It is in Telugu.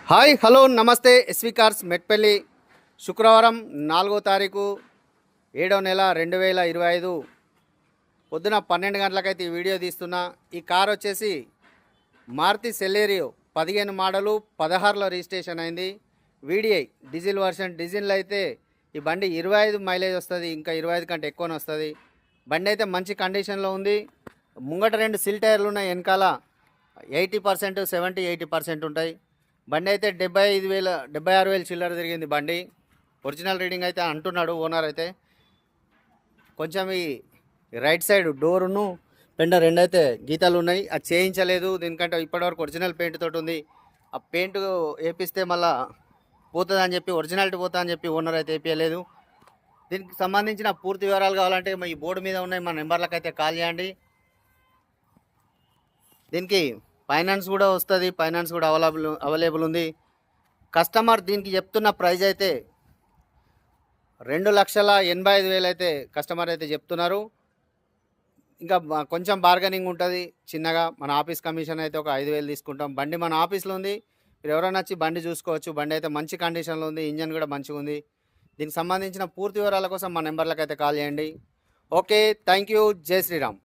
హాయ్ హలో నమస్తే ఎస్వి కార్స్ మెట్పల్లి శుక్రవారం 4వ తారీఖు 7వ నెల 2025 పొద్దున 12 గంటలకైతే ఈ వీడియో తీస్తున్నా. ఈ కార్ వచ్చేసి మారుతి సెలేరియో 15 మోడలు 16లో రిజిస్ట్రేషన్ అయింది. VDI diesel version. డీజిల్ అయితే ఈ బండి 25 మైలేజ్ వస్తుంది, ఇంకా 25 కంటే ఎక్కువనే వస్తుంది. బండి అయితే మంచి కండిషన్లో ఉంది. ముంగట 2 సిల్ టైర్లు ఉన్నాయి, వెనకాల 80% 70-80% ఉంటాయి. బండి అయితే 76,000 చిల్లర తిరిగింది బండి. ఒరిజినల్ రీడింగ్ అయితే అంటున్నాడు ఓనర్ అయితే. కొంచెం ఈ రైట్ సైడ్ డోరును పెండ రెండైతే గీతలు ఉన్నాయి, అది చేయించలేదు. దీనికంటే ఇప్పటివరకు ఒరిజినల్ పెయింట్ తోటి ఉంది. ఆ పెయింట్ వేపిస్తే మళ్ళీ పోతుందని చెప్పి, ఒరిజినాలిటీ పోతుందని చెప్పి ఓనర్ అయితే వేపించలేదు. దీనికి సంబంధించిన పూర్తి వివరాలు కావాలంటే ఈ బోర్డు మీద ఉన్నాయి మా నెంబర్లకు అయితే కాల్ చేయండి. దీనికి ఫైనాన్స్ కూడా వస్తుంది, ఫైనాన్స్ కూడా అవైలబుల్ ఉంది. కస్టమర్ దీనికి చెప్తున్న ప్రైజ్ అయితే 2,85,000 అయితే కస్టమర్ అయితే చెప్తున్నారు. ఇంకా కొంచెం బార్గెనింగ్ ఉంటుంది చిన్నగా. మన ఆఫీస్ కమిషన్ అయితే ఒక 5,000 తీసుకుంటాం. బండి మన ఆఫీస్లో ఉంది, మీరు ఎవరైనా వచ్చి బండి చూసుకోవచ్చు. బండి అయితే మంచి కండిషన్లో ఉంది, ఇంజన్ కూడా మంచిగా ఉంది. దీనికి సంబంధించిన పూర్తి వివరాల కోసం మా నెంబర్లకు అయితే కాల్ చేయండి. Okay, thank you. జై శ్రీరామ్.